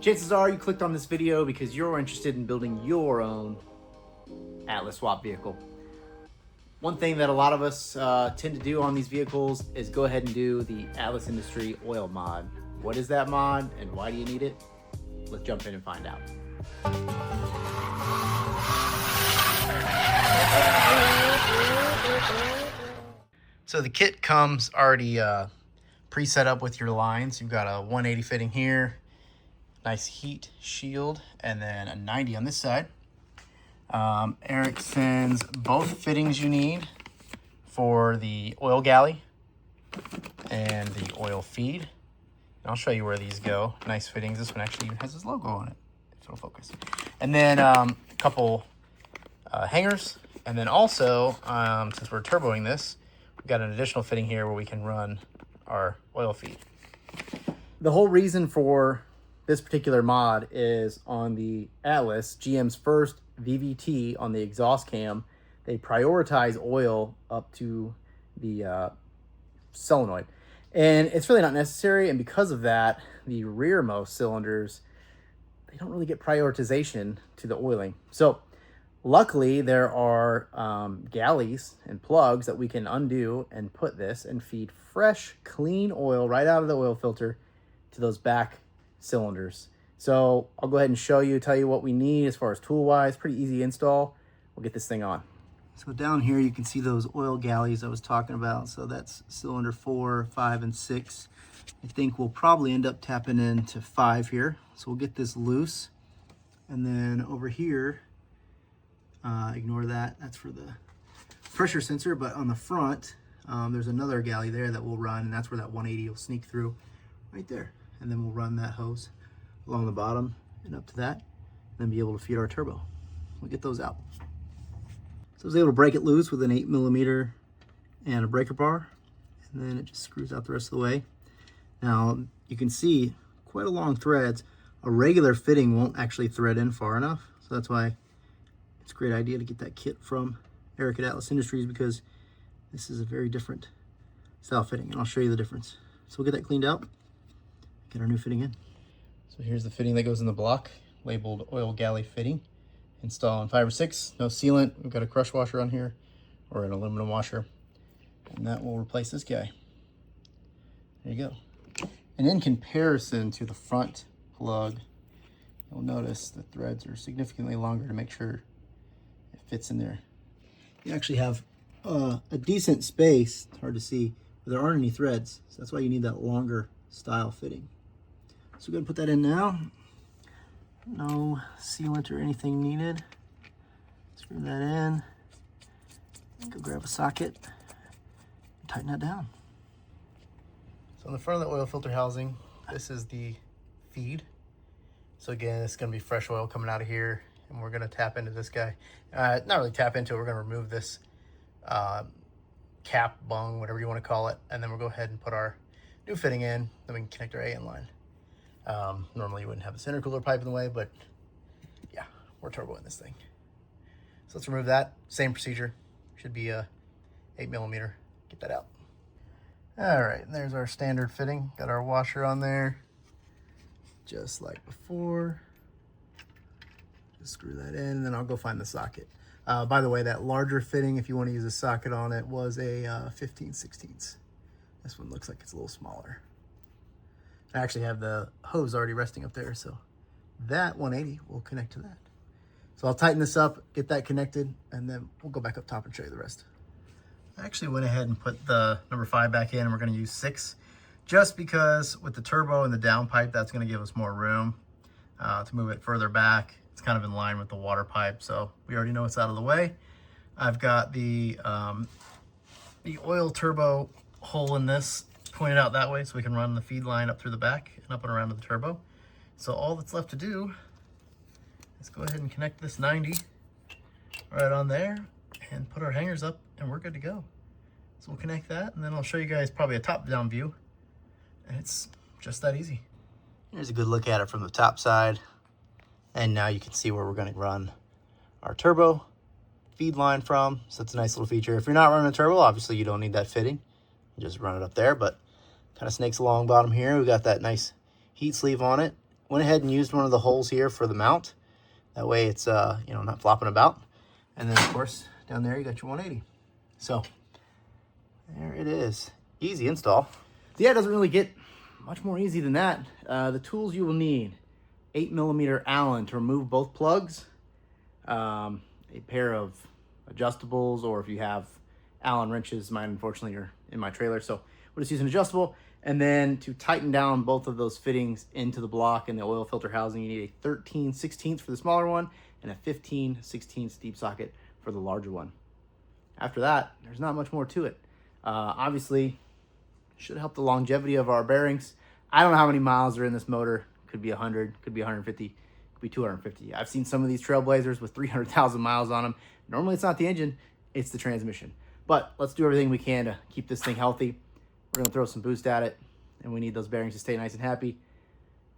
Chances are you clicked on this video because you're interested in building your own Atlas swap vehicle. One thing that a lot of us tend to do on these vehicles is go ahead and do the Atlas Industry oil mod. What is that mod and why do you need it? Let's jump in and find out. So the kit comes already pre-set up with your lines. You've got a 180 fitting here, nice heat shield, and then a 90 on this side. Eric sends both fittings you need for the oil galley and the oil feed. And I'll show you where these go. Nice fittings. This one actually even has his logo on it, if it'll focus. And then a couple hangers. And then also, since we're turboing this, we've got an additional fitting here where we can run our oil feed. The whole reason for this particular mod is on the Atlas, GM's first VVT on the exhaust cam, they prioritize oil up to the solenoid. And it's really not necessary, and because of that, the rearmost cylinders, they don't really get prioritization to the oiling. So luckily, there are galleys and plugs that we can undo and put this and feed fresh, clean oil right out of the oil filter to those back cylinders. So I'll go ahead and show you, tell you what we need as far as tool-wise. Pretty easy install. We'll get this thing on. So down here, you can see those oil galleys I was talking about. So that's cylinder 4, 5, and 6. I think we'll probably end up tapping into 5 here. So we'll get this loose. And then over here, ignore that. That's for the pressure sensor. But on the front, there's another galley there that we'll run. And that's where that 180 will sneak through right there. And then we'll run that hose along the bottom and up to that, and then be able to feed our turbo. We'll get those out. So I was able to break it loose with an 8mm and a breaker bar, and then it just screws out the rest of the way. Now you can see quite a long threads. A regular fitting won't actually thread in far enough, so that's why it's a great idea to get that kit from Eric at Atlas Industries, because this is a very different style fitting, and I'll show you the difference. So we'll get that cleaned out, get our new fitting in. So here's the fitting that goes in the block, labeled oil galley fitting. Install in 5 or 6, no sealant. We've got a crush washer on here, or an aluminum washer, and that will replace this guy. There you go. And in comparison to the front plug, you'll notice the threads are significantly longer to make sure it fits in there. You actually have a decent space, it's hard to see, but there aren't any threads, so that's why you need that longer style fitting. So we're going to put that in now. No sealant or anything needed. Screw that in. Go grab a socket. Tighten that down. So on the front of the oil filter housing, this is the feed. So again, it's going to be fresh oil coming out of here, and we're going to tap into this guy. Not really tap into it. We're going to remove this cap, bung, whatever you want to call it, and then we'll go ahead and put our new fitting in. Then we can connect our AN line. Normally you wouldn't have this intercooler pipe in the way, but yeah, we're turboing this thing. So let's remove that. Same procedure. Should be a 8mm. Get that out. All right, and there's our standard fitting. Got our washer on there, just like before. Just screw that in, and then I'll go find the socket. By the way, that larger fitting, if you want to use a socket on it, was a 15/16. This one looks like it's a little smaller. I actually have the hose already resting up there, so that 180 will connect to that. So I'll tighten this up, get that connected, and then we'll go back up top and show you the rest. I actually went ahead and put the number 5 back in, and we're going to use 6, just because with the turbo and the downpipe, that's going to give us more room to move it further back. It's kind of in line with the water pipe, so we already know it's out of the way. I've got the oil turbo hole in this pointed out that way, so we can run the feed line up through the back and up and around to the turbo. So all that's left to do is go ahead and connect this 90 right on there and put our hangers up, and we're good to go. So we'll connect that, and then I'll show you guys probably a top-down view, and it's just that easy. Here's a good look at it from the top side, and now you can see where we're going to run our turbo feed line from. So it's a nice little feature. If you're not running a turbo, obviously you don't need that fitting. You just run it up there, but kind of snakes along bottom here. We got that nice heat sleeve on it. Went ahead and used one of the holes here for the mount. That way it's, you know, not flopping about. And then, of course, down there you got your 180. So there it is. Easy install. Yeah, it doesn't really get much more easy than that. The tools you will need: 8mm Allen to remove both plugs, a pair of adjustables, or if you have Allen wrenches, mine unfortunately are in my trailer, so we'll just use an adjustable. And then to tighten down both of those fittings into the block and the oil filter housing, you need a 13/16 for the smaller one and a 15/16 deep socket for the larger one. After that, there's not much more to it. Obviously, should help the longevity of our bearings. I don't know how many miles are in this motor. Could be 100, could be 150, could be 250. I've seen some of these Trailblazers with 300,000 miles on them. Normally it's not the engine, it's the transmission. But let's do everything we can to keep this thing healthy. We're gonna throw some boost at it, and we need those bearings to stay nice and happy.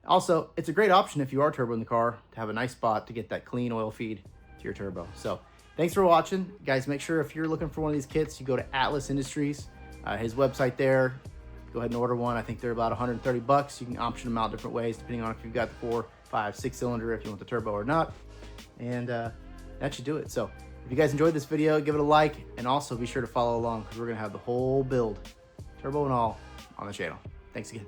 Also, it's a great option if you are turboing the car to have a nice spot to get that clean oil feed to your turbo. So thanks for watching. Guys, make sure if you're looking for one of these kits, you go to Atlas Industries, his website there. Go ahead and order one. I think they're about 130 bucks. You can option them out different ways depending on if you've got the 4, 5, 6 cylinder, if you want the turbo or not. And that should do it. So if you guys enjoyed this video, give it a like, and also be sure to follow along because we're gonna have the whole build, turbo and all, on the channel. Thanks again.